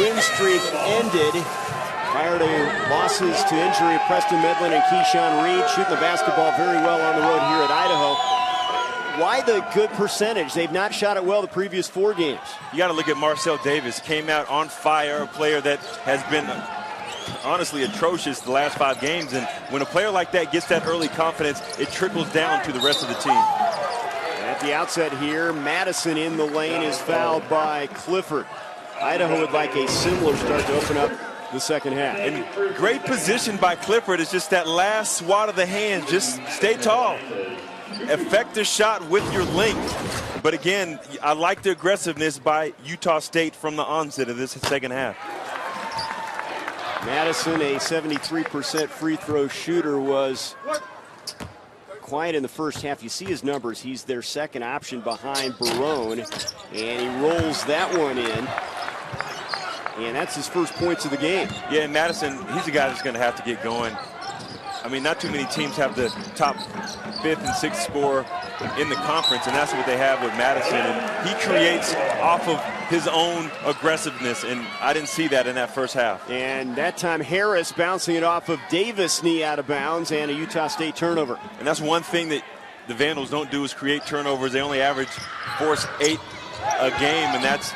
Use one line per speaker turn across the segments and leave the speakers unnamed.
win streak ended. Prior to losses to injury of Preston Medlin and Keyshawn Reed, shooting the basketball very well on the road here at Idaho. Why the good percentage? They've not shot it well the previous 4 games.
You got to look at Marcel Davis. Came out on fire, a player that has been honestly atrocious the last 5 games. And when a player like that gets that early confidence, it trickles down to the rest of the team.
At the outset here, Madison in the lane is fouled by Clifford. Idaho would like a similar start to open up the second half.
And great position by Clifford. It's just that last swat of the hand. Just stay tall. Affect the shot with your length. But again, I like the aggressiveness by Utah State from the onset of this second half.
Madison, a 73% free throw shooter, was quiet in the first half. You see his numbers. He's their second option behind Barone, and he rolls that one in. And that's his first points of the game.
Yeah, and Madison, he's a guy that's going to have to get going. I mean, not too many teams have the top 5th and 6th scorer in the conference, and that's what they have with Madison. And he creates off of his own aggressiveness, and I didn't see that in that first half.
And that time, Harris bouncing it off of Davis' knee out of bounds, and a Utah State turnover.
And that's one thing that the Vandals don't do is create turnovers. They only force 8 a game, and that's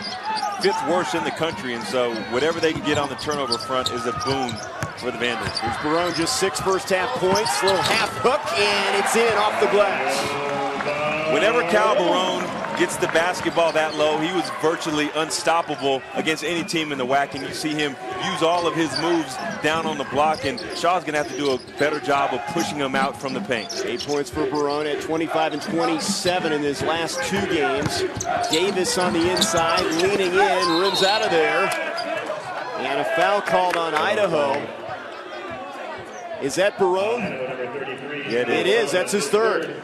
5th worst in the country, and so whatever they can get on the turnover front is a boon for the Vandals.
Here's Barone, just 6 first half points, little half hook, and it's in off the glass.
Whenever Cal Barone gets the basketball that low, he was virtually unstoppable against any team in the WAC, and you see him use all of his moves down on the block, and Shaw's going to have to do a better job of pushing him out from the paint.
8 points for Barone at 25 and 27 in his last 2 games. Davis on the inside, leaning in, rims out of there. And a foul called on Idaho. Is that Barone?
Yeah,
it is. That's his 3rd.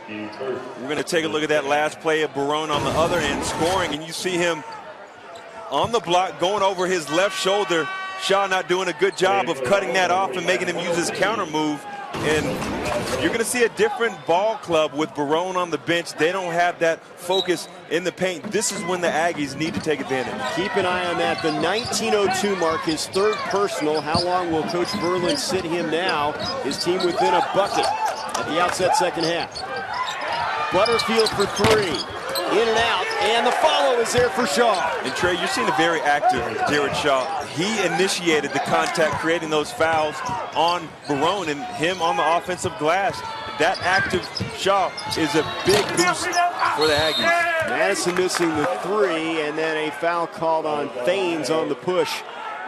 We're going to take a look at that last play of Barone on the other end scoring, and you see him on the block going over his left shoulder. Shaw not doing a good job of cutting that off and making him use his counter move. And you're going to see a different ball club with Barone on the bench. They don't have that focus in the paint. This is when the Aggies need to take advantage.
Keep an eye on that. The 19:02 mark, his 3rd personal. How long will Coach Berlin sit him now? His team within a bucket at the outset second half. Butterfield for 3. In and out, and the follow is there for Shaw.
And Trey, you're seeing a very active Jared Shaw. He initiated the contact, creating those fouls on Barone, and him on the offensive glass. That active Shaw is a big boost for the Aggies.
Madison missing the 3, and then a foul called on Thanes on the push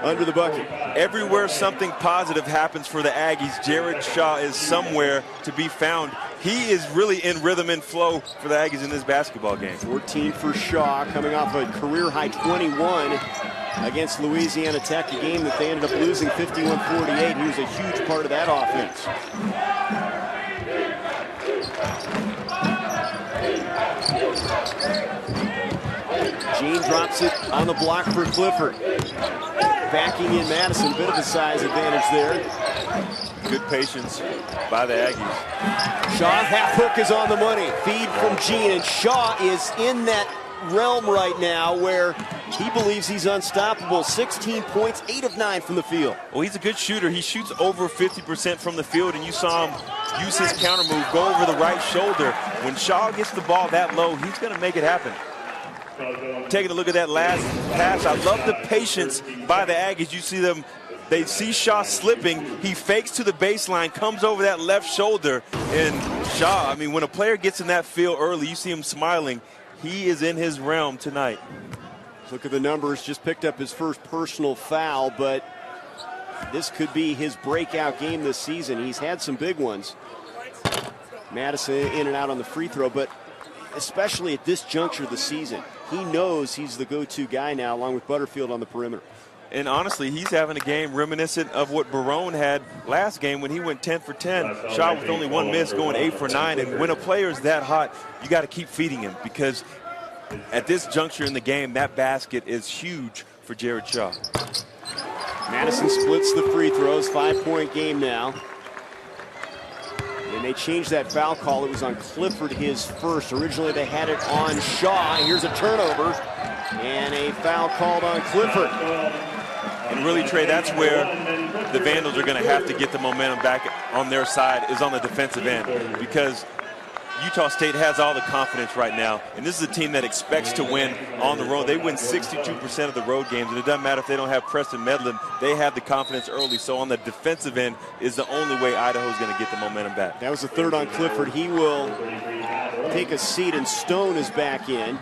under the bucket.
Everywhere something positive happens for the Aggies, Jared Shaw is somewhere to be found. He is really in rhythm and flow for the Aggies in this basketball game.
14 for Shaw, coming off a career-high 21 against Louisiana Tech, a game that they ended up losing 51-48. He was a huge part of that offense. Gene drops it on the block for Clifford. Backing in Madison, a bit of a size advantage there.
Good patience by the Aggies.
Shaw, half hook is on the money. Feed from Gene, and Shaw is in that realm right now where he believes he's unstoppable. 16 points, 8 of 9 from the field.
Well, he's a good shooter. He shoots over 50% from the field, and you saw him use his counter move, go over the right shoulder. When Shaw gets the ball that low, he's going to make it happen. Taking a look at that last pass, I love the patience by the Aggies. You see them, they see Shaw slipping. He fakes to the baseline, comes over that left shoulder, and Shaw, I mean, when a player gets in that field early, you see him smiling. He is in his realm tonight.
Look at the numbers, just picked up his first personal foul, but this could be his breakout game this season. He's had some big ones. Madison in and out on the free throw, but especially at this juncture of the season, he knows he's the go-to guy now, along with Butterfield on the perimeter.
And honestly, he's having a game reminiscent of what Barone had last game when he went 10 for 10, shot with only 1 miss, going 8 for 9. And when a player is that hot, you got to keep feeding him, because at this juncture in the game, that basket is huge for Jared Shaw.
Madison splits the free throws, 5-point game now. And they changed that foul call. It was on Clifford, his first. Originally they had it on Shaw. Here's a turnover. And a foul called on Clifford.
And really, Trey, that's where the Vandals are going to have to get the momentum back on their side, is on the defensive end, because Utah State has all the confidence right now, and this is a team that expects to win on the road. They win 62% of the road games, and it doesn't matter if they don't have Preston Medlin. They have the confidence early, so on the defensive end is the only way Idaho is going to get the momentum back.
That was the third on Clifford. He will take a seat, and Stone is back in.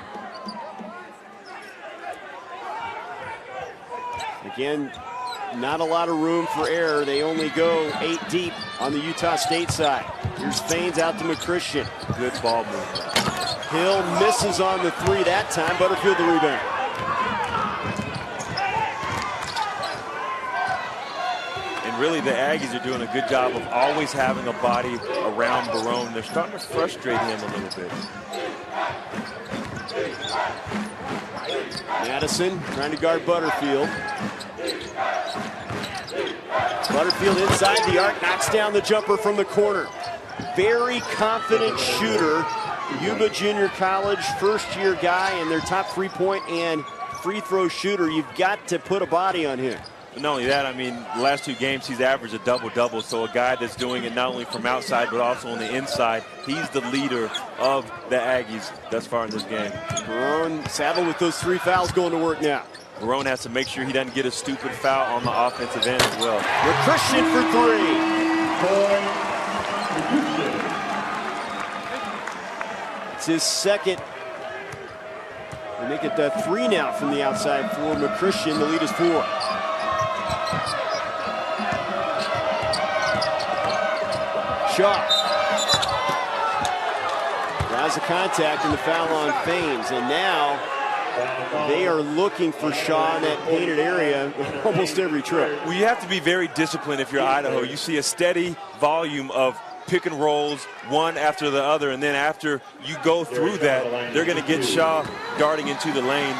Again, not a lot of room for error. They only go 8 deep on the Utah State side. Here's Faines out to McChristian.
Good ball movement.
Hill misses on the 3 that time. Butterfield the rebound.
And really, the Aggies are doing a good job of always having a body around Barone. They're starting to frustrate him a little bit.
Madison trying to guard Butterfield. Butterfield inside the arc, knocks down the jumper from the corner. Very confident shooter. Yuba Junior College, first-year guy, and their top three-point and free throw shooter. You've got to put a body on him.
Not only that, I mean, the last 2 games he's averaged a double-double, so a guy that's doing it not only from outside but also on the inside. He's the leader of the Aggies thus far in this game.
Barone saddled with those 3 fouls going to work now.
Barone has to make sure he doesn't get a stupid foul on the offensive end as well.
McChristian for 3. It's his second. They make it 3 now from the outside for McChristian. The lead is 4. Shaw draws the contact and the foul on Faines, and now they are looking for Shaw in that painted area almost every trip.
Well, you have to be very disciplined if you're Idaho. You see a steady volume of pick and rolls, one after the other, and then after you go through that, they're going to get Shaw darting into the lane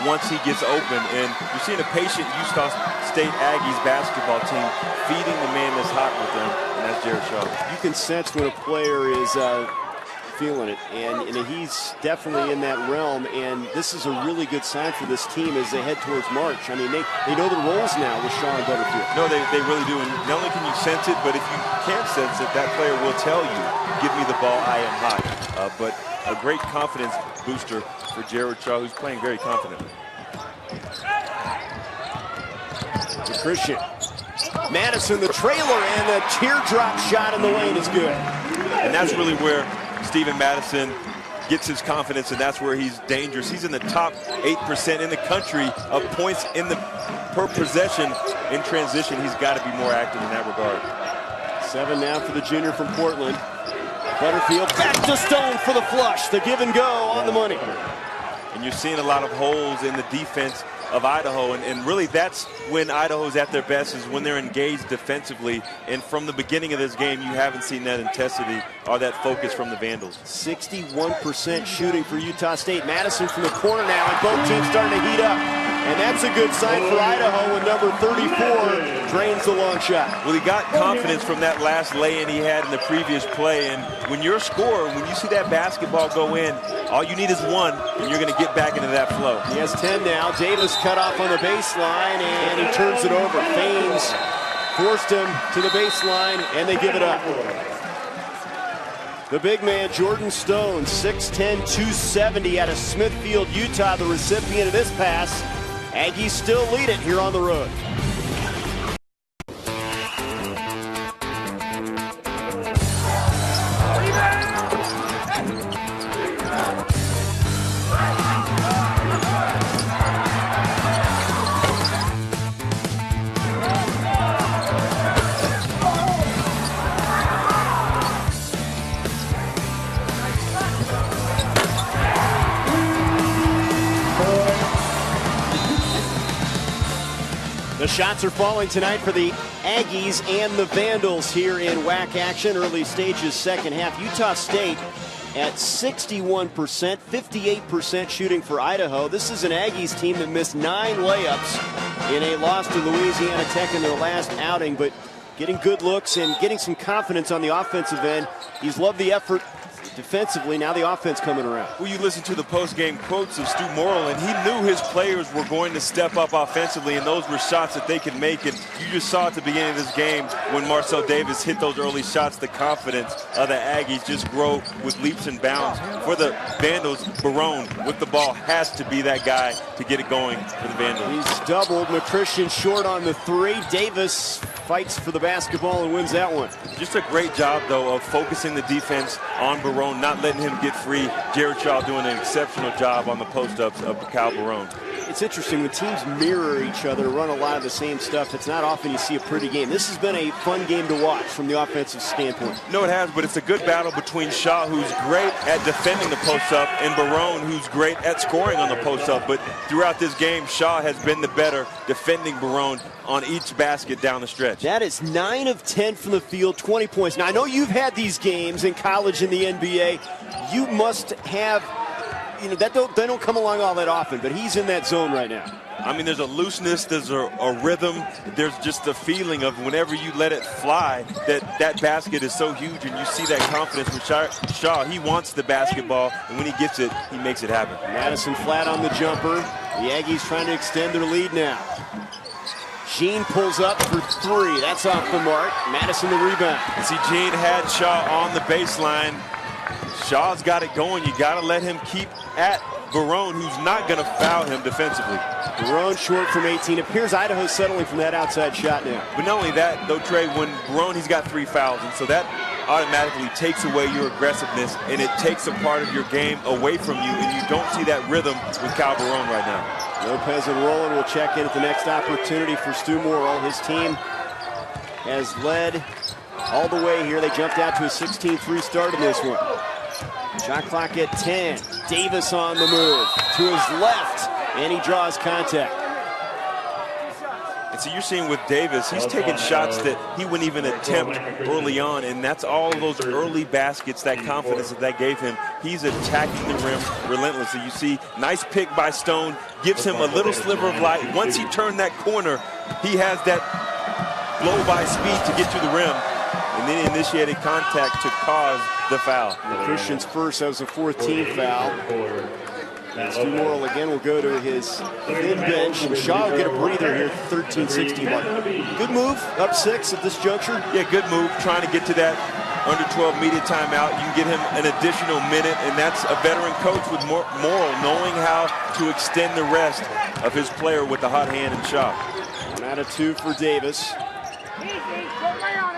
once he gets open. And you're seeing a patient Utah State Aggies basketball team feeding the man that's hot with them, and that's Jared Shaw.
You can sense when a player is feeling it, and he's definitely in that realm, and this is a really good sign for this team as they head towards March. I mean, they know the roles now with Shaw and Butterfield.
No, they really do, and not only can you sense it, but if you can't sense it, that player will tell you, give me the ball, I am hot. But a great confidence booster for Jared Shaw, who's playing very confidently.
Christian. Madison, the trailer, and the teardrop shot in the lane is good.
And that's really where Steven Madison gets his confidence, and that's where he's dangerous. He's in the top 8% in the country of points in the per possession in transition. He's got to be more active in that regard.
7 now for the junior from Portland. Butterfield back to Stone for the flush. The give and go on the money.
And you're seeing a lot of holes in the defense of Idaho, and really that's when Idaho's at their best, is when they're engaged defensively. And from the beginning of this game, you haven't seen that intensity or that focus from the Vandals. 61% shooting for Utah State. Madison from the corner now, and both teams starting to heat up. And that's a good sign for Idaho when number 34 drains the long shot. Well, he got confidence from that last lay-in he had in the previous play. And when you're a scorer, when you see that basketball go in, all you need is one, and you're going to get back into that flow. He has 10 now. Davis cut off on the baseline, and he turns it over. Faines forced him to the baseline, and they give it up. The big man, Jordan Stone, 6'10", 270 out of Smithfield, Utah, the recipient of this pass. Aggies still lead it here on the road. The shots are falling tonight for the Aggies and the Vandals here in WAC action. Early stages, second half. Utah State at 61%, 58% shooting for Idaho. This is an Aggies team that missed 9 layups in a loss to Louisiana Tech in their last outing, but getting good looks and getting some confidence on the offensive end. He's loved the effort
defensively. Now the offense coming around.
Well, you listen to the post-game quotes of Stu Morrill, and he knew his players were going to step up offensively, and those were shots that they could make. And you just saw at the beginning of this game when Marcel Davis hit those early shots, the confidence of the Aggies just grow with leaps and bounds. For the Vandals, Barone with the ball has to be that guy to get it going for the Vandals.
He's doubled. McChristian short on the three. Davis fights for the basketball and wins that one.
Just a great job, though, of focusing the defense on Barone, not letting him get free. Jared Shaw doing an exceptional job on the post-ups of Kyle Barone.
It's interesting when teams mirror each other, run a lot of the same stuff. It's not often you see a pretty game. This has been a fun game to watch from the offensive standpoint.
No, it has, but it's a good battle between Shaw, who's great at defending the post-up, and Barone, who's great at scoring on the post-up. But throughout this game, Shaw has been the better defending Barone on each basket down the stretch.
That is 9 of 10 from the field, 20 points. Now, I know you've had these games in college and the NBA. You must have, they don't come along all that often, but he's in that zone right now.
I mean, there's a looseness, there's a rhythm, there's just a feeling of whenever you let it fly, that basket is so huge, and you see that confidence with Shaw. He wants the basketball, and when he gets it, he makes it happen.
Madison flat on the jumper. The Aggies trying to extend their lead now. Gene pulls up for three. That's off the mark. Madison the rebound.
And see, Gene had Shaw on the baseline. Shaw's got it going. You got to let him keep at Barone, who's not going to foul him defensively.
Barone short from 18. It appears Idaho's settling from that outside shot now.
But not only that, though, Trey, when Barone, he's got 3 fouls, and so that automatically takes away your aggressiveness, and it takes a part of your game away from you, and you don't see that rhythm with Kyle Barone right now.
Lopez and Rowland will check in at the next opportunity for Stu Morrill. His team has led all the way here. They jumped out to a 16-3 start in this one. Shot clock at 10. Davis on the move to his left, and he draws contact.
And so you're seeing with Davis, he's taking shots that he wouldn't even attempt early on, and that's all of those early baskets, that confidence that gave him. He's attacking the rim relentlessly. You see, nice pick by Stone, gives him a little sliver of light. Once he turned that corner, he has that blow-by speed to get to the rim, and then he initiated contact to cause the foul.
Christian's first, that was a 14th foul. Stu Morrill again will go to his thin bench, and Shaw will get a breather here at the 13-16 mark. Good move, up 6 at this juncture.
Yeah, good move, trying to get to that under 12 media timeout. You can get him an additional minute, and that's a veteran coach with Morrill knowing how to extend the rest of his player with the hot hand and Shaw.
1 out of 2 for Davis.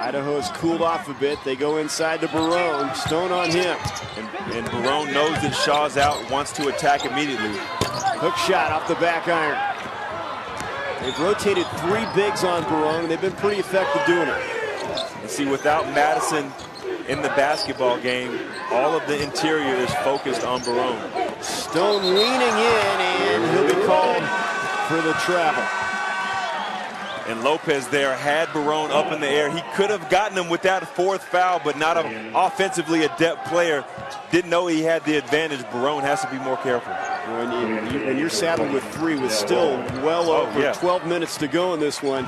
Idaho has cooled off a bit. They go inside to Barone. Stone on him.
And Barone knows that Shaw's out, wants to attack immediately.
Hook shot off the back iron. They've rotated 3 bigs on Barone, and they've been pretty effective doing it.
And see, without Madison in the basketball game, all of the interior is focused on Barone.
Stone leaning in, and he'll be called for the travel.
And Lopez there had Barone up in the air. He could have gotten him with that 4th foul, but not an offensively adept player. Didn't know he had the advantage. Barone has to be more careful.
When you're saddled with 3 with still well over 12 minutes to go in this one,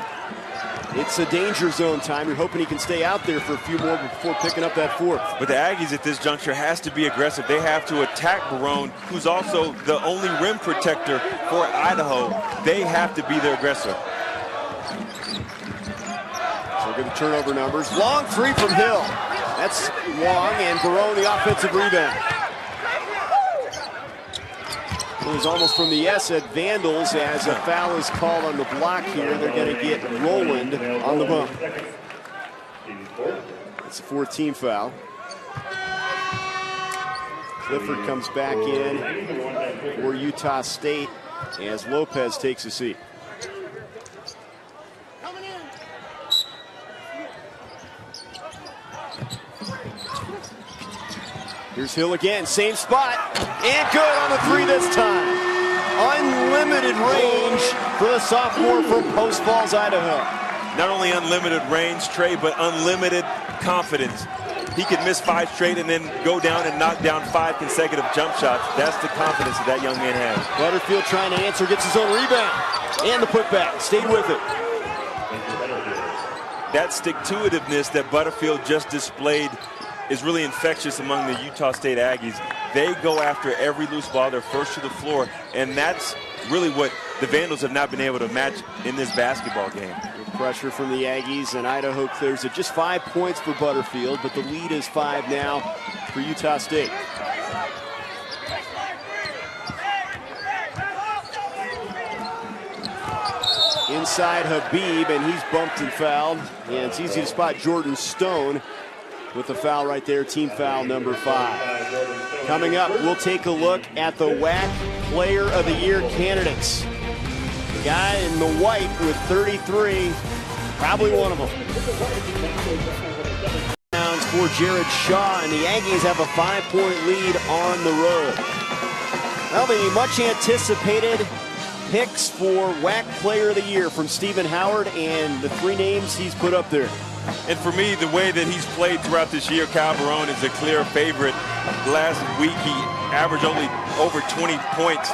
it's a danger zone time. You're hoping he can stay out there for a few more before picking up that 4th.
But the Aggies at this juncture has to be aggressive. They have to attack Barone, who's also the only rim protector for Idaho. They have to be their aggressor.
Look at the turnover numbers. Long 3 from Hill. That's long, and Barone the offensive rebound. It was almost from the S at Vandals as a foul is called on the block here. They're going to get Rowland on the bump. It's a 14 foul. Clifford comes back in for Utah State as Lopez takes a seat. Here's Hill again, same spot, and good on the 3 this time. Unlimited range for the sophomore from Post Falls, Idaho.
Not only unlimited range, Trey, but unlimited confidence. He could miss 5 straight and then go down and knock down 5 consecutive jump shots. That's the confidence that young man has.
Butterfield trying to answer, gets his own rebound. And the putback, stayed with it.
That stick-to-itiveness that Butterfield just displayed is really infectious among the Utah State Aggies. They go after every loose ball. They're first to the floor, and that's really what the Vandals have not been able to match in this basketball game.
Good pressure from the Aggies, and Idaho clears it. Just 5 points for Butterfield, but the lead is 5 now for Utah State. Inside Habib, and he's bumped and fouled. And it's easy to spot Jordan Stone with the foul right there, team foul number 5. Coming up, we'll take a look at the WAC Player of the Year candidates. The guy in the white with 33, probably one of them. For Jared Shaw, and the Aggies have a 5-point lead on the road. Well, the much anticipated picks for WAC Player of the Year from Stephen Howard, and the 3 names he's put up there.
And for me, the way that he's played throughout this year, Kyle Barone is a clear favorite. Last week, he averaged only over 20 points,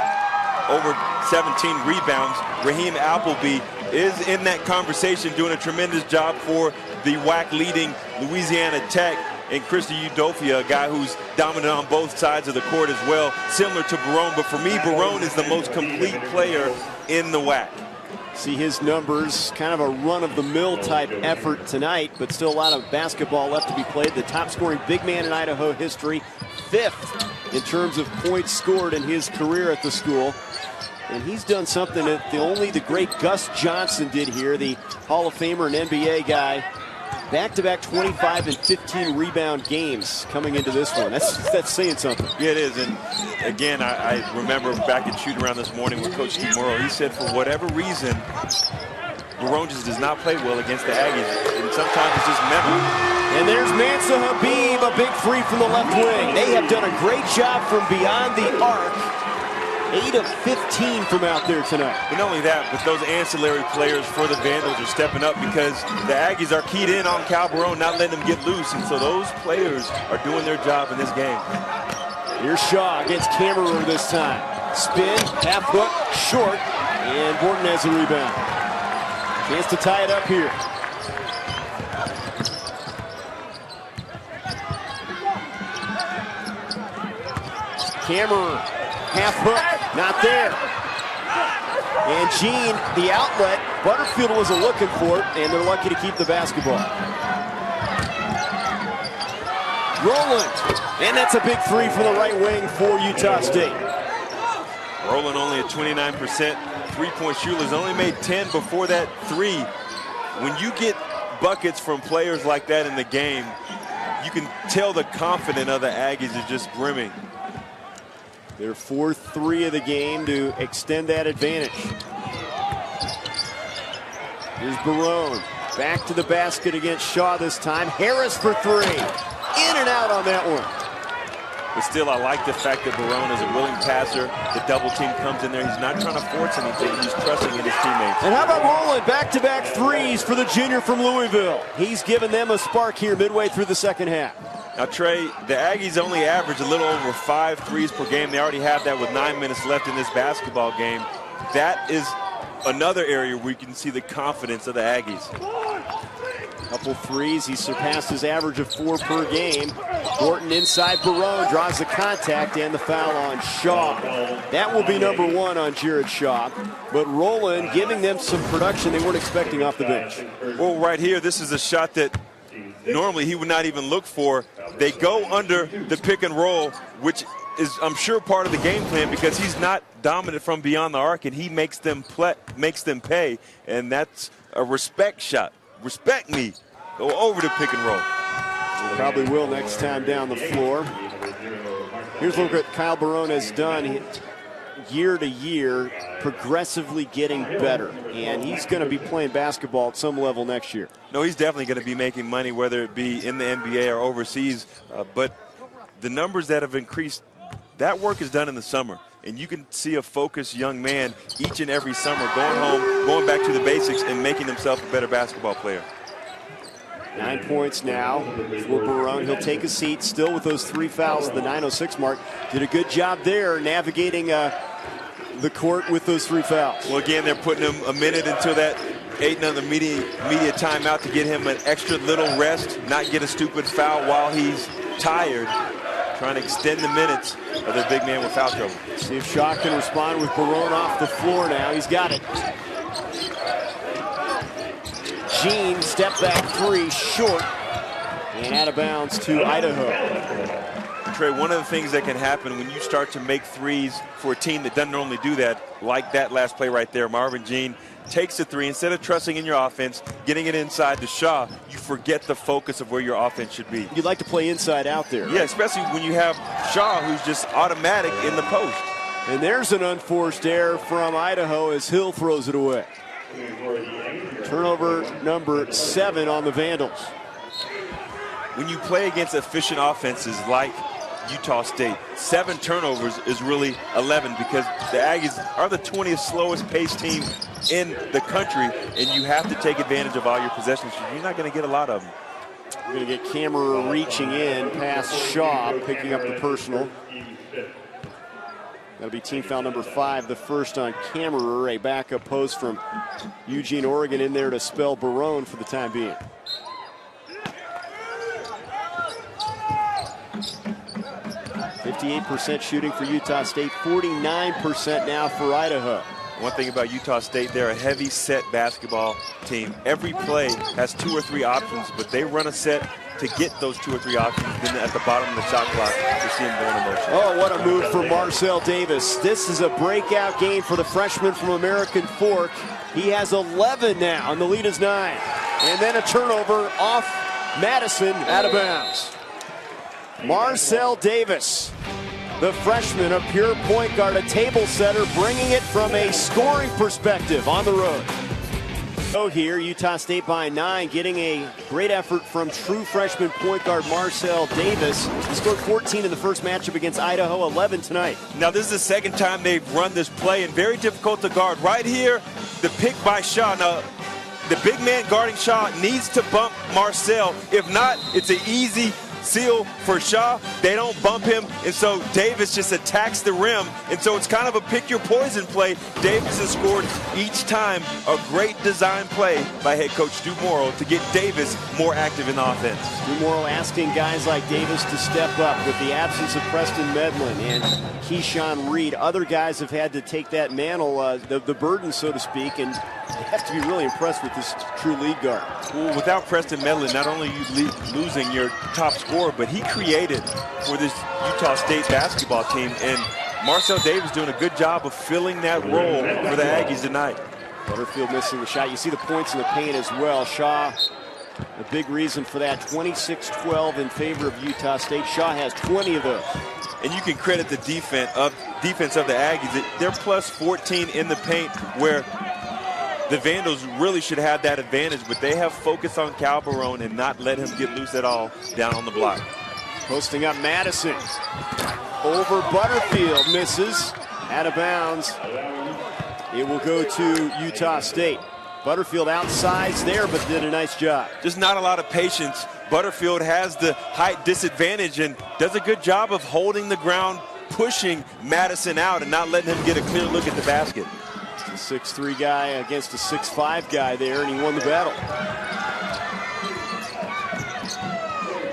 over 17 rebounds. Raheem Appleby is in that conversation, doing a tremendous job for the WAC leading Louisiana Tech. And Christy Udofia, a guy who's dominant on both sides of the court as well, similar to Barone. But for me, Barone is the most complete player in the WAC.
See his numbers, kind of a run-of-the-mill type effort tonight, but still a lot of basketball left to be played. The top-scoring big man in Idaho history, 5th in terms of points scored in his career at the school. And he's done something that only the great Gus Johnson did here, the Hall of Famer and NBA guy. Back-to-back 25 and 15 rebound games coming into this one. That's saying something.
Yeah, it is. And again, I remember back at shoot-around this morning with Coach Steve Morrow. He said for whatever reason, Barone just does not play well against the Aggies. And sometimes it's just mental.
And there's Mansa Habib, a big three from the left wing. They have done a great job from beyond the arc. 8 of 15 from out there tonight.
But not only that, but those ancillary players for the Vandals are stepping up because the Aggies are keyed in on Cal Barone, not letting them get loose. And so those players are doing their job in this game.
Here's Shaw against Cameron this time. Spin, half hook, short, and Borton has the rebound. Chance to tie it up here. Cameron, half hook, not there. And Gene, the outlet, Butterfield wasn't looking for it, and they're lucky to keep the basketball. Rowland, and that's a big three from the right wing for Utah State.
Rowland only at 29% three-point shooter, has only made 10 before that three. When you get buckets from players like that in the game, you can tell the confidence of the Aggies is just brimming.
Their 4th three of the game to extend that advantage. Here's Barone. Back to the basket against Shaw this time. Harris for 3. In and out on that one.
But still, I like the fact that Barone is a willing passer. The double team comes in there. He's not trying to force anything. He's trusting in his teammates.
And how about Rowland? Back-to-back threes for the junior from Louisville. He's given them a spark here midway through the second half.
Now, Trey, the Aggies only average a little over 5 threes per game. They already have that with 9 minutes left in this basketball game. That is another area where you can see the confidence of the Aggies.
Couple threes. He surpassed his average of 4 per game. Borton inside Barone draws the contact and the foul on Shaw. That will be number 1 on Jared Shaw. But Rowland giving them some production they weren't expecting off the bench.
Well, right here, this is a shot that normally he would not even look for. They go under the pick and roll, which is, I'm sure, part of the game plan because he's not dominant from beyond the arc, and he makes them pay, and that's a respect shot. Respect me. Go over the pick and roll.
Probably will next time down the floor. Here's a look at Kyle Barone has done year to year, progressively getting better. And he's going to be playing basketball at some level next year.
No, he's definitely going to be making money, whether it be in the NBA or overseas. But the numbers that have increased, that work is done in the summer. And you can see a focused young man each and every summer going home, going back to the basics, and making himself a better basketball player.
9 points now for Barone. He'll take a seat, still with those 3 fouls at the 9:06 mark. Did a good job there navigating the court with those 3 fouls.
Well, again, they're putting him a minute until that 8 another media timeout to get him an extra little rest, not get a stupid foul while he's tired, trying to extend the minutes of their big man with foul trouble.
See if Shaw can respond with Barone off the floor now. He's got it. Jean, step back three, short, and out of bounds to Idaho.
Trey, one of the things that can happen when you start to make threes for a team that doesn't normally do that, like that last play right there, Marvin Jean takes the three. Instead of trusting in your offense, getting it inside to Shaw, you forget the focus of where your offense should be.
You'd like to play inside out there.
Yeah, especially when you have Shaw, who's just automatic in the post.
And there's an unforced error from Idaho as Hill throws it away. Turnover number 7 on the Vandals.
When you play against efficient offenses like Utah State, 7 turnovers is really 11, because the Aggies are the 20th slowest paced team in the country, and you have to take advantage of all your possessions. You're not going to get a lot of them.
We're going to get Kammerer reaching in past Shaw, picking up the personal. That'll be team foul number 5, the first on Kammerer, a backup post from Eugene, Oregon, in there to spell Barone for the time being. %58 shooting for Utah State, 49% now for Idaho.
One thing about Utah State, they're a heavy set basketball team. Every play has 2 or 3 options, but they run a set to get those 2 or 3 options. Then at the bottom of the shot clock, you see them going in motion.
Oh, what a move for Marcel Davis. This is a breakout game for the freshman from American Fork. He has 11 now, and the lead is 9. And then a turnover off Madison, out of bounds. Marcel Davis, the freshman, a pure point guard, a table setter, bringing it from a scoring perspective on the road. So here, Utah State by 9, getting a great effort from true freshman point guard Marcel Davis. He scored 14 in the first matchup against Idaho, 11 tonight.
Now this is the second time they've run this play, and very difficult to guard. Right here, the pick by Shaw. Now, the big man guarding Shaw needs to bump Marcel. If not, it's an easy seal for Shaw. They don't bump him, and so Davis just attacks the rim, and so it's kind of a pick your poison play. Davis has scored each time. A great design play by head coach Stu Morrill to get Davis more active in the offense.
Stu Morrill asking guys like Davis to step up with the absence of Preston Medlin and Keyshawn Reed. Other guys have had to take that mantle, the burden, so to speak, and you have to be really impressed with this true lead guard.
Well, without Preston Medlin, not only are you losing your top scorer, but he created for this Utah State basketball team, and Marcel Davis doing a good job of filling that role for the Aggies tonight.
Butterfield missing the shot. You see the points in the paint as well. Shaw, a big reason for that, 26-12 in favor of Utah State. Shaw has 20 of those.
And you can credit the defense of the Aggies. They're plus 14 in the paint, where the Vandals really should have that advantage, but they have focused on Cal Barone and not let him get loose at all down on the block.
Posting up Madison. Over Butterfield, misses. Out of bounds. It will go to Utah State. Butterfield outsides there, but did a nice job.
Just not a lot of patience. Butterfield has the height disadvantage and does a good job of holding the ground, pushing Madison out and not letting him get a clear look at the basket.
A 6'3" guy against a 6'5" guy there, and he won the battle.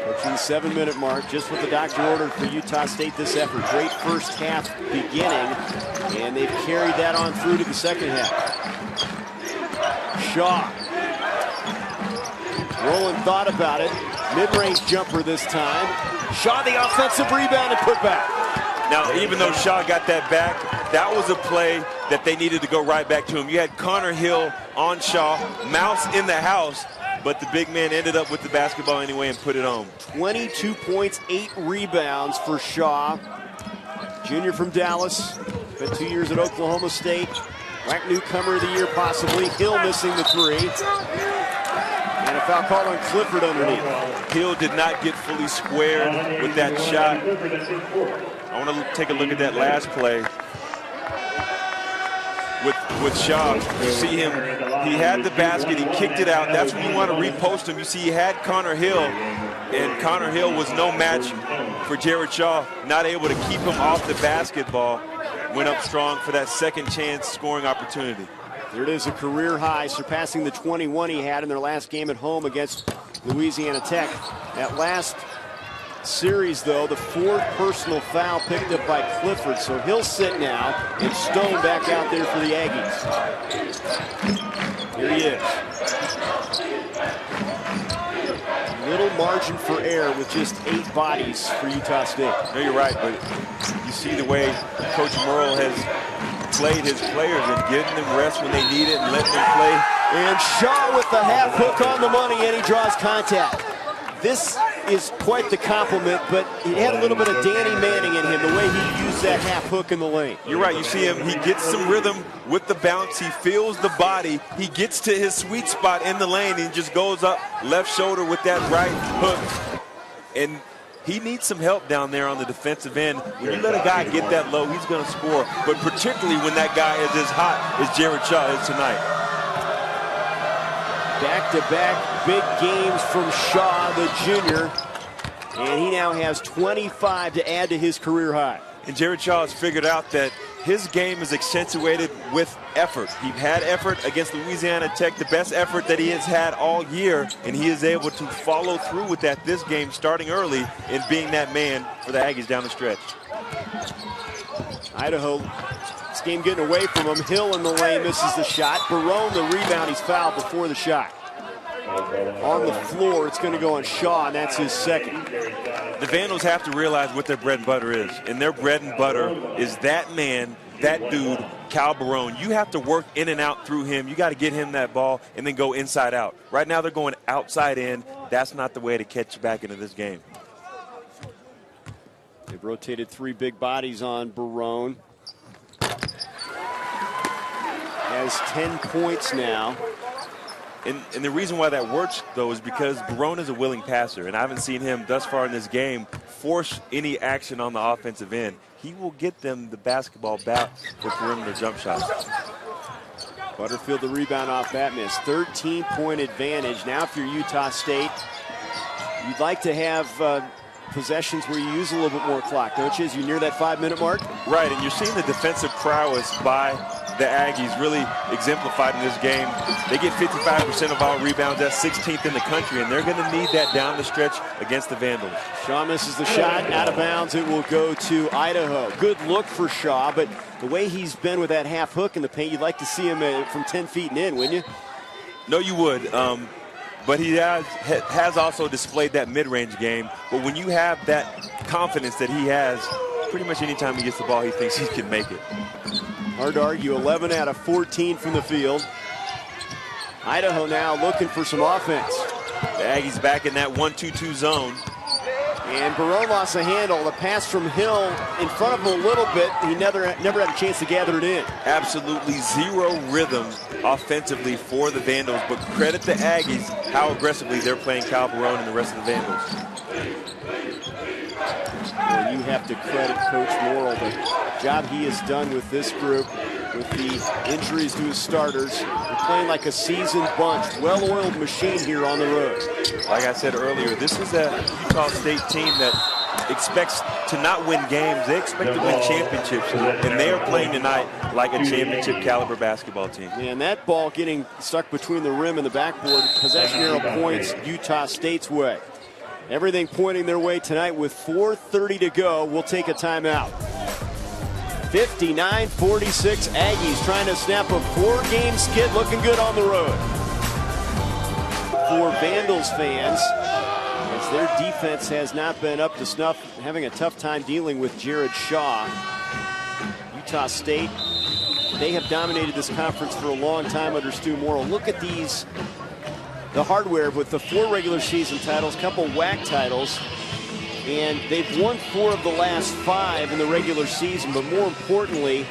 Approaching the 7-minute mark, just what the doctor ordered for Utah State this effort. Great first half beginning, and they've carried that on through to the second half. Shaw. Rowland thought about it. Mid-range jumper this time. Shaw the offensive rebound and put back.
Now, even though Shaw got that back, that was a play that they needed to go right back to him. You had Connor Hill on Shaw, Mouse in the house, but the big man ended up with the basketball anyway and put it home.
22 points, 8 rebounds for Shaw. Junior from Dallas, spent 2 years at Oklahoma State. WAC newcomer of the year possibly. Hill missing the 3. And a foul call on Clifford underneath.
Hill did not get fully squared with that shot. I want to take a look at that last play with Shaw. You see him, he had the basket, he kicked it out. That's when you want to repost him. You see he had Connor Hill, and Connor Hill was no match for Jared Shaw, not able to keep him off the basketball. Went up strong for that second chance scoring opportunity.
There it is, a career high, surpassing the 21 he had in their last game at home against Louisiana Tech. That last series, though. The 4th personal foul picked up by Clifford, so he'll sit now, and Stone back out there for the Aggies. Here he is. Little margin for error with just 8 bodies for Utah State.
No, you're right, but you see the way Coach Merle has played his players and giving them rest when they need it and letting them play.
And Shaw with the half hook on the money, and he draws contact. This is quite the compliment, but he had a little bit of Danny Manning in him, the way he used that half hook in the lane.
You're right. You see him. He gets some rhythm with the bounce. He feels the body. He gets to his sweet spot in the lane and just goes up left shoulder with that right hook. And he needs some help down there on the defensive end. When you let a guy get that low, he's going to score. But particularly when that guy is as hot as Jared Shaw is tonight.
Back-to-back big games from Shaw, the junior. And he now has 25 to add to his career high.
And Jared Shaw has figured out that his game is accentuated with effort. He had effort against Louisiana Tech, the best effort that he has had all year, and he is able to follow through with that this game, starting early and being that man for the Aggies down the stretch.
Idaho, this game getting away from him. Hill in the lane misses the shot. Barone the rebound, he's fouled before the shot. On the floor, it's going to go on Shaw, and that's his second.
The Vandals have to realize what their bread and butter is. And their bread and butter is that man, that dude, Cal Barone. You have to work in and out through him. You got to get him that ball and then go inside out. Right now they're going outside in. That's not the way to catch you back into this game.
They've rotated 3 big bodies on Barone. Has 10 points now.
And the reason why that works, though, is because Barone is a willing passer, and I haven't seen him thus far in this game force any action on the offensive end. He will get them the basketball back for perimeter jump shots.
Butterfield the rebound off that miss. 13-point advantage. Now if you're Utah State, you'd like to have possessions where you use a little bit more clock, don't you, as you near that 5-minute mark?
Right, and you're seeing the defensive prowess by the Aggies really exemplified in this game. They get 55% of all rebounds. That's 16th in the country, and they're going to need that down the stretch against the Vandals.
Shaw misses the shot, out of bounds. It will go to Idaho. Good look for Shaw, but the way he's been with that half hook in the paint, you'd like to see him from 10 feet and in, wouldn't you?
No, you would. But he has also displayed that mid-range game. But when you have that confidence that he has, pretty much anytime he gets the ball, he thinks he can make it.
Hard to argue, 11 out of 14 from the field. Idaho now looking for some offense.
The Aggies back in that 1-2-2 zone.
And Barone lost a handle. The pass from Hill in front of him a little bit. He never had a chance to gather it in.
Absolutely zero rhythm offensively for the Vandals, but credit the Aggies how aggressively they're playing Cal Barone and the rest of the Vandals.
Well, you have to credit Coach Morrill, the job he has done with this group, with the injuries to his starters. They're playing like a seasoned bunch, well-oiled machine here on the road.
Like I said earlier, this is a Utah State team that expects to not win games. They expect to win championships, and they are playing tonight like a championship caliber basketball team.
And that ball getting stuck between the rim and the backboard, possession arrow points Utah State's way. Everything pointing their way tonight with 4:30 to go. We'll take a timeout. 59-46, Aggies trying to snap a 4-game skid, looking good on the road. For Vandals fans, as their defense has not been up to snuff, having a tough time dealing with Jared Shaw. Utah State, they have dominated this conference for a long time under Stu Morrill. Look at these, the hardware with the 4 regular season titles, couple WAC titles, and they've won 4 of the last 5 in the regular season, but more importantly,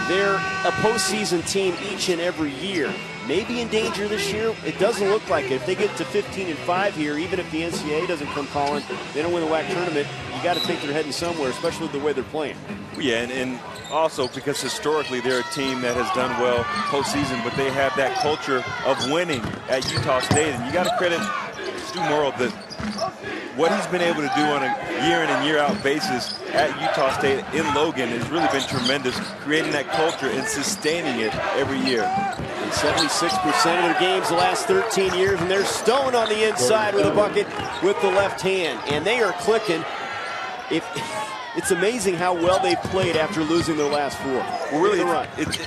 they're a postseason team each and every year. Maybe in danger this year. It doesn't look like it. If they get to 15-5 here, even if the NCAA doesn't come calling, they don't win the WAC tournament, you got to think they're heading somewhere, especially the way they're playing.
Yeah, and also because historically they're a team that has done well postseason, but they have that culture of winning at Utah State, and you got to credit Stu Morrill, what he's been able to do on a year in and year out basis at Utah State in Logan has really been tremendous, creating that culture and sustaining it every year.
And 76% of their games the last 13 years, and there's Stone on the inside with a bucket with the left hand, and they are clicking. It's amazing how well they've played after losing their last 4.
Well, really, it's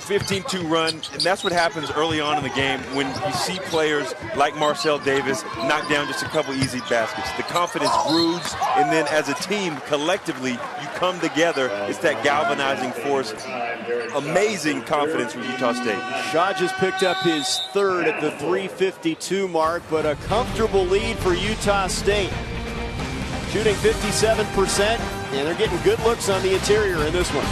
15-2 run, and that's what happens early on in the game when you see players like Marcel Davis knock down just a couple easy baskets. The confidence broods, and then as a team, collectively, you come together. It's that galvanizing force. Amazing confidence from Utah State.
Shaw just picked up his 3rd at the 3:52 mark, but a comfortable lead for Utah State. Shooting 57%, and they're getting good looks on the interior in this one.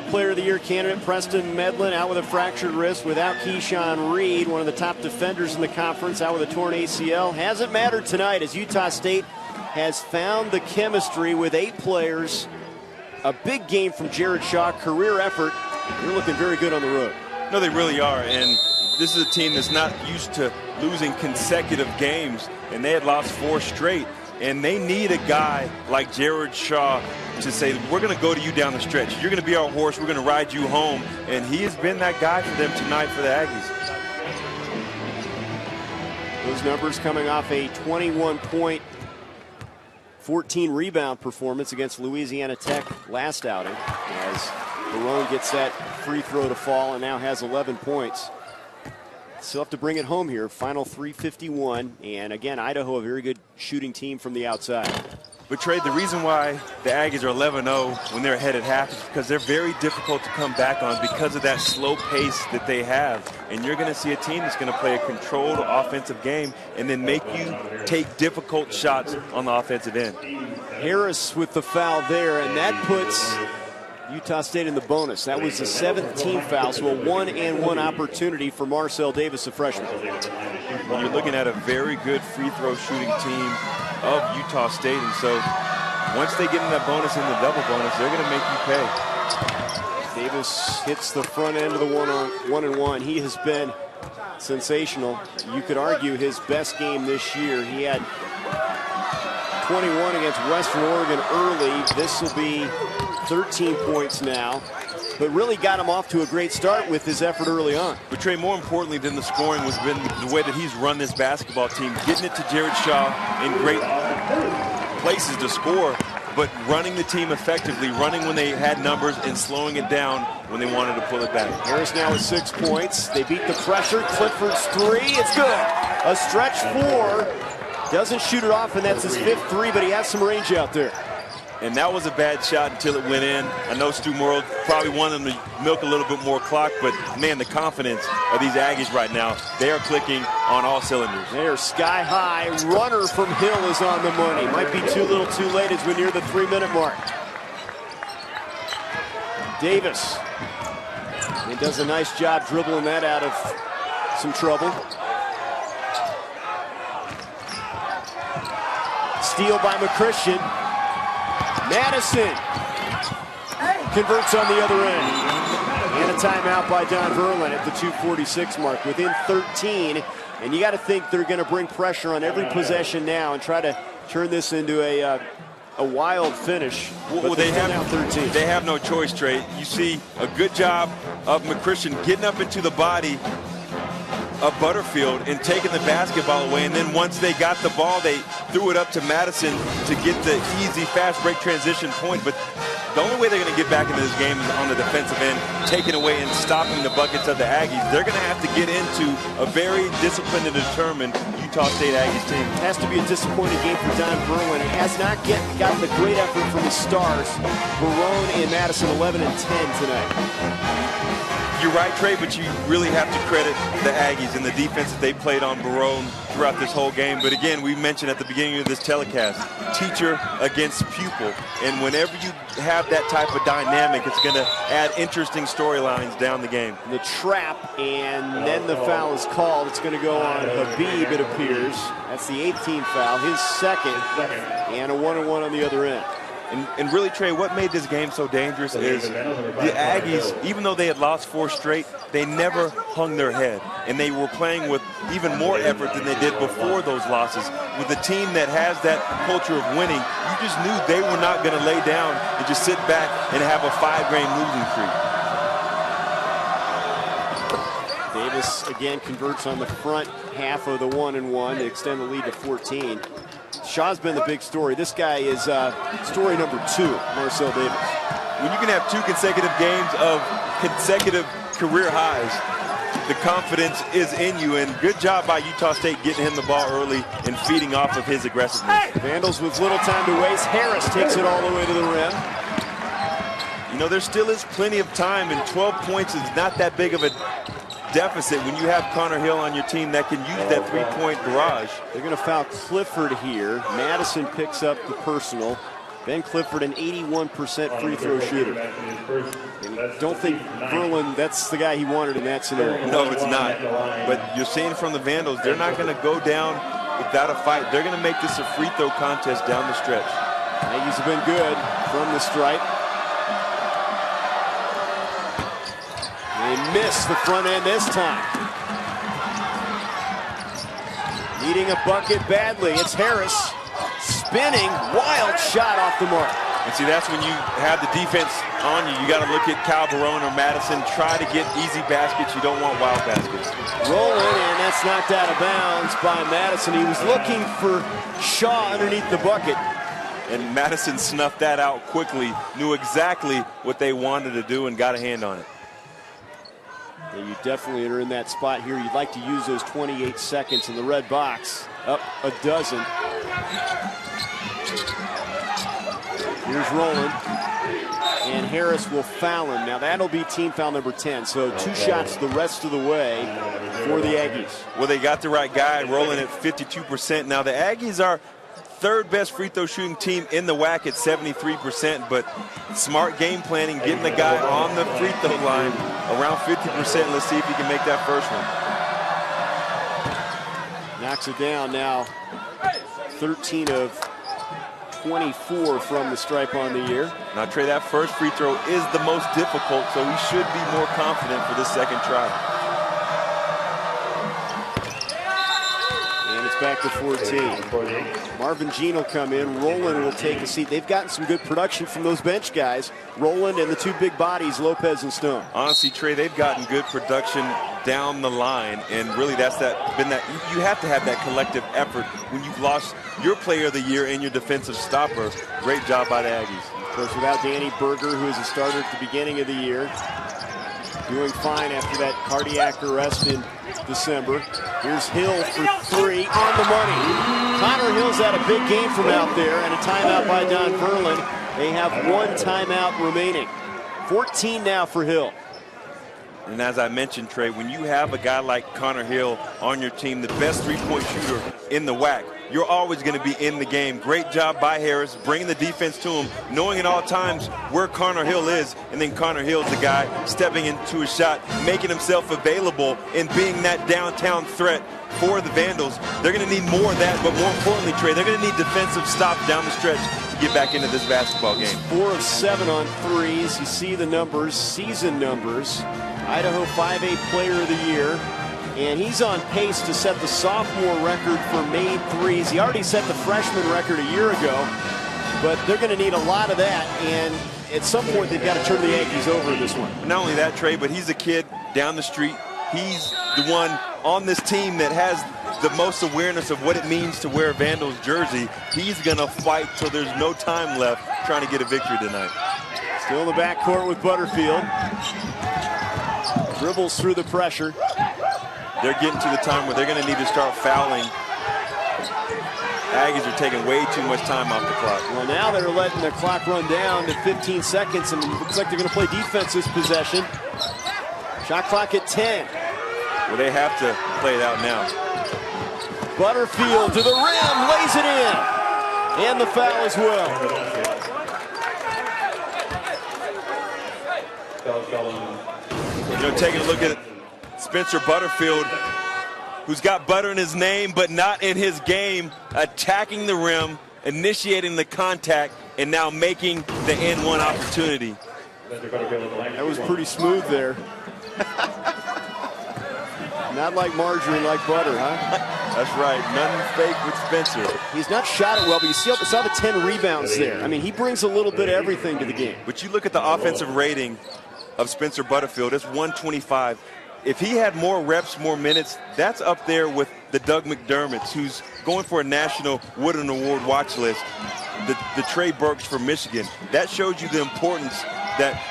Player of the Year candidate Preston Medlin out with a fractured wrist without Keyshawn Reed, one of the top defenders in the conference, out with a torn ACL. Hasn't mattered tonight as Utah State has found the chemistry with 8 players. A big game from Jared Shaw, career effort. They're looking very good on the road.
No, they really are, and this is a team that's not used to losing consecutive games, and they had lost 4 straight. And they need a guy like Jared Shaw to say, we're going to go to you down the stretch. You're going to be our horse. We're going to ride you home. And he has been that guy for them tonight for the Aggies.
Those numbers coming off a 21-point, 14-rebound performance against Louisiana Tech last outing, as Barone gets that free throw to fall and now has 11 points. Still have to bring it home here. Final 3:51, and again, Idaho, a very good shooting team from the outside.
But Trey, the reason why the Aggies are 11-0 when they're ahead at half is because they're very difficult to come back on because of that slow pace that they have. And you're going to see a team that's going to play a controlled offensive game and then make you take difficult shots on the offensive end.
Harris with the foul there, and that puts Utah State in the bonus. That was the 7th team foul, so a 1-and-1 opportunity for Marcel Davis, a freshman.
Well, you're looking at a very good free throw shooting team of Utah State, and so once they get in that bonus and the double bonus, they're going to make you pay.
Davis hits the front end of the 1-and-1. He has been sensational. You could argue his best game this year. He had 21 against Western Oregon early. This will be 13 points now, but really got him off to a great start with his effort early on.
But Trey, more importantly than the scoring was been the way that he's run this basketball team, getting it to Jared Shaw in great places to score, but running the team effectively, running when they had numbers and slowing it down when they wanted to pull it back.
Harris now with 6 points. They beat the pressure. Clifford's 3, it's good. A stretch 4. Doesn't shoot it off, and that's his 5th 3, but he has some range out there.
And that was a bad shot until it went in. I know Stu Morrill probably wanted them to milk a little bit more clock, but man, the confidence of these Aggies right now, they are clicking on all cylinders.
They are sky high. Runner from Hill is on the money. Might be too little too late as we're near the 3-minute mark. Davis. He does a nice job dribbling that out of some trouble. Steal by McChristian. Madison converts on the other end. And a timeout by Don Verlin at the 2:46 mark, within 13. And you got to think they're going to bring pressure on every possession now and try to turn this into a wild finish.
Well, they have no choice, Trey. You see a good job of McChristian getting up into the body of Butterfield and taking the basketball away, and then once they got the ball, they threw it up to Madison to get the easy fast break transition point. But the only way they're going to get back into this game is on the defensive end, taking away and stopping the buckets of the Aggies. They're going to have to get into a very disciplined and determined Utah State Aggies team.
It has to be a disappointing game for Don Verlin. It has not yet gotten the great effort from the stars. Barone and Madison 11 and 10 tonight.
You're right, Trey, but you really have to credit the Aggies and the defense that they played on Barone throughout this whole game. But again, we mentioned at the beginning of this telecast, teacher against pupil. And whenever you have that type of dynamic, it's going to add interesting storylines down the game.
The trap, and then the foul is called. It's going to go on Habib, it appears. That's the 18th foul, his second, and a 1-and-1 on the other end.
And really, Trey, what made this game so dangerous is the Aggies, even though they had lost 4 straight, they never hung their head. And they were playing with even more effort than they did before those losses. With a team that has that culture of winning, you just knew they were not going to lay down and just sit back and have a 5-game losing streak.
Davis again converts on the front half of the 1-and-1 to extend the lead to 14. Shaw's been the big story. This guy is story number 2, Marcel Davis.
When you can have 2 consecutive games of consecutive career highs, the confidence is in you, and good job by Utah State getting him the ball early and feeding off of his aggressiveness.
Vandals with little time to waste. Harris takes it all the way to the rim.
You know, there still is plenty of time, and 12 points is not that big of a deficit when you have Connor Hill on your team that can use that 3-point barrage.
They're going to foul Clifford here. Madison picks up the personal. Ben Clifford, an 81% free throw shooter. And don't think Verlin, that's the guy he wanted in that scenario.
No, it's not. But you're seeing from the Vandals, they're not going to go down without a fight. They're going to make this a free throw contest down the stretch.
Aggies have been good from the stripe. They miss the front end this time. Needing a bucket badly. It's Harris. Spinning, wild shot off the mark.
And see, that's when you have the defense on you. You got to look at Cal Barone or Madison. Try to get easy baskets. You don't want wild baskets.
Rolling, and that's knocked out of bounds by Madison. He was looking for Shaw underneath the bucket.
And Madison snuffed that out quickly, knew exactly what they wanted to do, and got a hand on it.
Yeah, you definitely are in that spot here. You'd like to use those 28 seconds in the red box. Up a dozen. Here's Rowland. And Harris will foul him. Now that'll be team foul number 10. So 2 shots the rest of the way for the Aggies.
Well, they got the right guy rolling at 52%. Now the Aggies are 3rd best free throw shooting team in the WAC at 73%, but smart game planning, getting the guy on the free throw line around 50%. Let's see if he can make that first one.
Knocks it down now. 13 of 24 from the stripe on the year.
Now, Trey, that first free throw is the most difficult, so he should be more confident for this second try.
And it's back to 14. Marvin Jean will come in. Rowland will take a seat. They've gotten some good production from those bench guys. Rowland and the 2 big bodies, Lopez and Stone.
Honestly, Trey, they've gotten good production down the line, and really you have to have that collective effort when you've lost your player of the year and your defensive stopper. Great job by the Aggies.
Of course, without Danny Berger, who was a starter at the beginning of the year, doing fine after that cardiac arrest in December. Here's Hill for 3 on the money. Connor Hill's had a big game from out there, and a timeout by Don Verlin. They have 1 timeout remaining. 14 now for Hill.
And as I mentioned, Trey, when you have a guy like Connor Hill on your team, the best 3-point shooter in the WAC, you're always going to be in the game. Great job by Harris, bringing the defense to him, knowing at all times where Connor Hill is, and then Connor Hill's the guy stepping into a shot, making himself available and being that downtown threat for the Vandals. They're going to need more of that, but more importantly, Trey, they're going to need defensive stops down the stretch to get back into this basketball game.
4 of 7 on threes. You see the numbers, season numbers. Idaho 5A Player of the Year. And he's on pace to set the sophomore record for made threes. He already set the freshman record a year ago, but they're going to need a lot of that. And at some point, they've got to turn the Yankees over in this one.
Not only that, Trey, but he's a kid down the street. He's the one on this team that has the most awareness of what it means to wear a Vandals jersey. He's going to fight till there's no time left trying to get a victory tonight.
Still in the backcourt with Butterfield. Dribbles through the pressure.
They're getting to the time where they're going to need to start fouling. Aggies are taking way too much time off the clock.
Well, now they're letting the clock run down to 15 seconds, and it looks like they're going to play defense this possession. Shot clock at 10.
Well, they have to play it out now.
Butterfield to the rim, lays it in. And the foul as well.
You know, taking a look at Spencer Butterfield, who's got butter in his name but not in his game, attacking the rim, initiating the contact, and now making the N1 opportunity.
That was pretty smooth there. Not like margarine, like butter, huh?
That's right. Nothing fake with Spencer.
He's not shot it well, but you saw the 10 rebounds there. I mean, he brings a little bit of everything to the game.
But you look at the offensive rating of Spencer Butterfield, it's 125. If he had more reps, more minutes, that's up there with the Doug McDermott's, who's going for a National Wooden Award watch list, the Trey Burks from Michigan. That shows you the importance that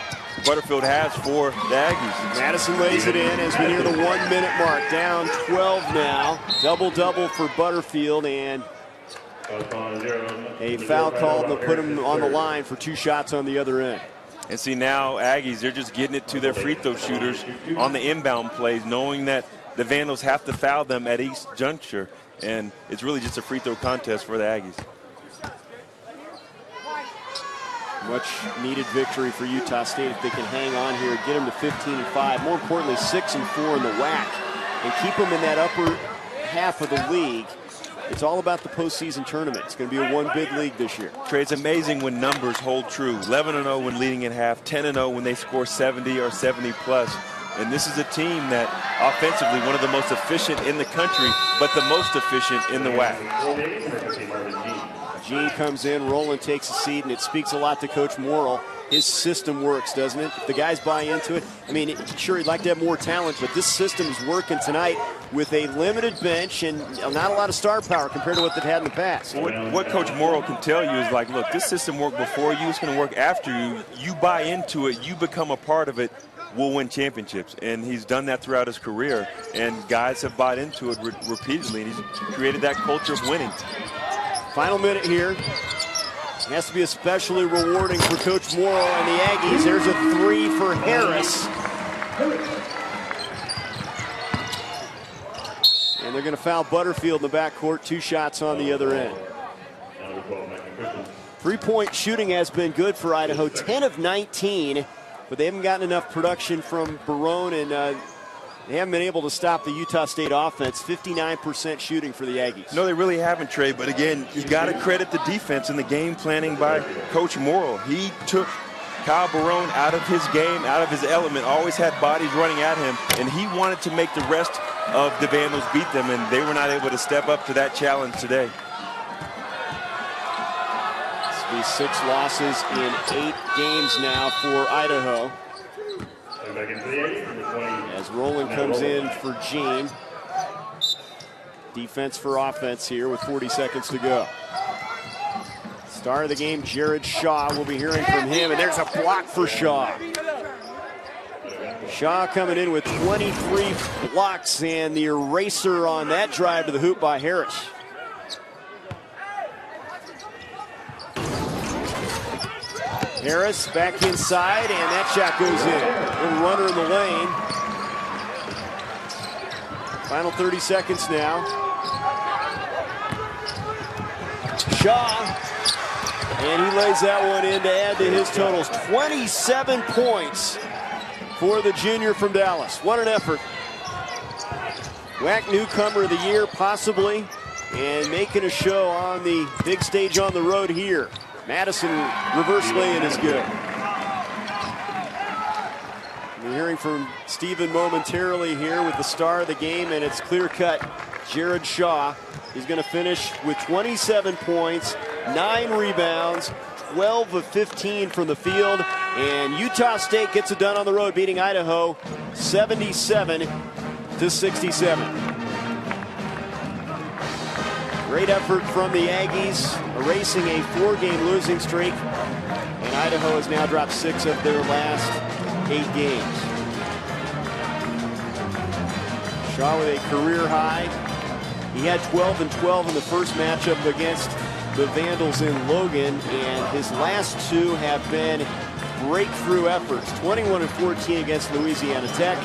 Butterfield has for the Aggies.
Madison lays it in as we near the 1 minute mark. Down 12 now. Double-double for Butterfield, and a foul called to put him on the line for 2 shots on the other end.
And see, now Aggies, they're just getting it to their free throw shooters on the inbound plays, knowing that the Vandals have to foul them at each juncture. And it's really just a free throw contest for the Aggies.
Much needed victory for Utah State if they can hang on here, get them to 15-5. More importantly, 6-4 in the WAC, and keep them in that upper half of the league. It's all about the postseason tournament. It's going to be a one-bid league this year.
Trey, it's amazing when numbers hold true. 11-0 when leading at half, 10-0 when they score 70 or 70+. And this is a team that offensively one of the most efficient in the country, but the most efficient in the WAC.
Gene comes in, Roland takes a seat, and it speaks a lot to Coach Morrill. His system works, doesn't it? If the guys buy into it, I mean, sure, he'd like to have more talent, but this system is working tonight with a limited bench and not a lot of star power compared to what they've had in the past.
What Coach Morrill can tell you is like, look, this system worked before you, it's going to work after you. You buy into it, you become a part of it, we'll win championships. And he's done that throughout his career, and guys have bought into it repeatedly, and he's created that culture of winning.
Final minute here. It has to be especially rewarding for Coach Morrill and the Aggies. There's a 3 for Harris. And they're going to foul Butterfield in the backcourt. 2 shots on the other end. 3-point shooting has been good for Idaho. 10 of 19, but they haven't gotten enough production from Barone, and they haven't been able to stop the Utah State offense. 59% shooting for the Aggies.
No, they really haven't, Trey. But again, you got to credit the defense and the game planning by Coach Morrill. He took Kyle Barone out of his game, out of his element, always had bodies running at him, and he wanted to make the rest of the Vandals beat them, and they were not able to step up to that challenge today.
This will be 6 losses in 8 games now for Idaho. As Roland comes in for Gene. Defense for offense here with 40 seconds to go. Star of the game, Jared Shaw. We'll be hearing from him, and there's a block for Shaw. Shaw coming in with 23 blocks, and the eraser on that drive to the hoop by Harris. Harris back inside, and that shot goes in. Little runner in the lane. Final 30 seconds now. Shaw, and he lays that one in to add to his totals. 27 points for the junior from Dallas. What an effort. WAC newcomer of the year, possibly, and making a show on the big stage on the road here. Madison reverse lay-in is good. We're hearing from Steven momentarily here with the star of the game, and it's clear-cut Jared Shaw. He's going to finish with 27 points, 9 rebounds, 12 of 15 from the field, and Utah State gets it done on the road, beating Idaho 77-67. Great effort from the Aggies, erasing a 4-game losing streak, and Idaho has now dropped 6 of their last 8 games. Shaw with a career high. He had 12 and 12 in the first matchup against the Vandals in Logan, and his last 2 have been breakthrough efforts. 21 and 14 against Louisiana Tech.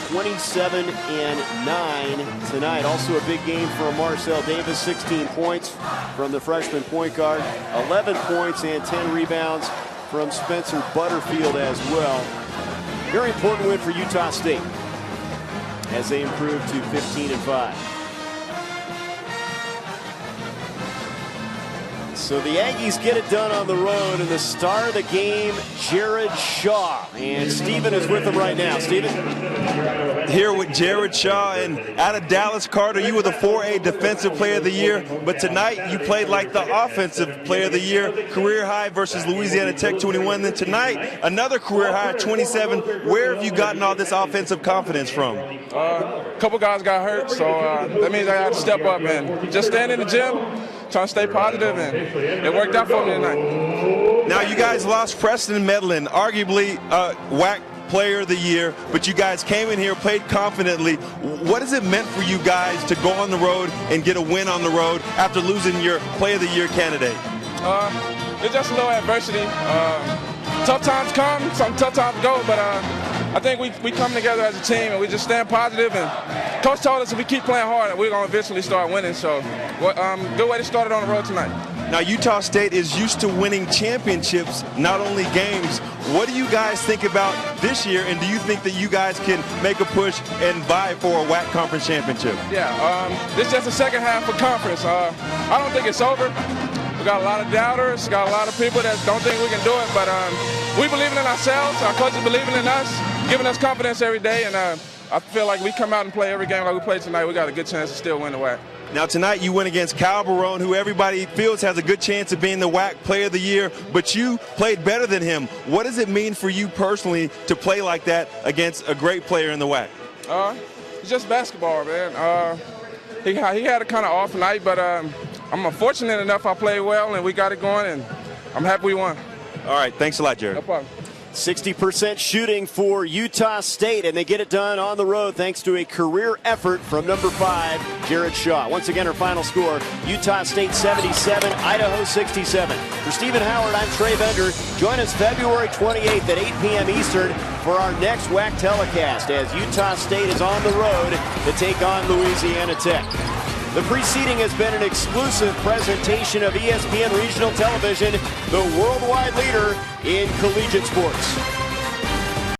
27 and 9 tonight. Also a big game for Marcel Davis, 16 points from the freshman point guard, 11 points and 10 rebounds from Spencer Butterfield as well. Very important win for Utah State as they improve to 15-5. So the Aggies get it done on the road, and the star of the game, Jared Shaw. And Steven is with them right now. Steven?
Here with Jared Shaw, and out of Dallas, Carter, you were the 4A Defensive Player of the Year, but tonight you played like the Offensive Player of the Year, career high versus Louisiana Tech 21. Then tonight, another career high 27. Where have you gotten all this offensive confidence from?
A couple guys got hurt, so that means I had to step up and just stand in the gym, trying to stay positive, and it worked out for me tonight.
Now, you guys lost Preston Medlin, arguably WAC Player of the Year, but you guys came in here, played confidently. What has it meant for you guys to go on the road and get a win on the road after losing your Player of the Year candidate?
It's just a little adversity. Tough times come, some tough times go, but I think we come together as a team and we just stand positive. And Coach told us if we keep playing hard, we're going to eventually start winning. So, good way to start it on the road tonight.
Now, Utah State is used to winning championships, not only games. What do you guys think about this year, and do you think that you guys can make a push and vie for a WAC conference championship?
Yeah, this is just the second half of conference. I don't think it's over. We got a lot of doubters, got a lot of people that don't think we can do it, but we believe in ourselves. Our coaches believing in us, giving us confidence every day, and I feel like we come out and play every game like we play tonight, we got a good chance to still win the WAC.
Now, tonight you went against Kyle Barone, who everybody feels has a good chance of being the WAC Player of the Year, but you played better than him. What does it mean for you personally to play like that against a great player in the WAC?
It's just basketball, man. He had a kind of off night, but I'm fortunate enough I played well, and we got it going, and I'm happy we won.
All right, thanks a lot, Jared.
No problem.
60% shooting for Utah State, and they get it done on the road thanks to a career effort from number 5, Jared Shaw. Once again, our final score, Utah State 77, Idaho 67. For Stephen Howard, I'm Trey Bender. Join us February 28th at 8 p.m. Eastern for our next WAC telecast as Utah State is on the road to take on Louisiana Tech. The preceding has been an exclusive presentation of ESPN Regional Television, the worldwide leader in collegiate sports.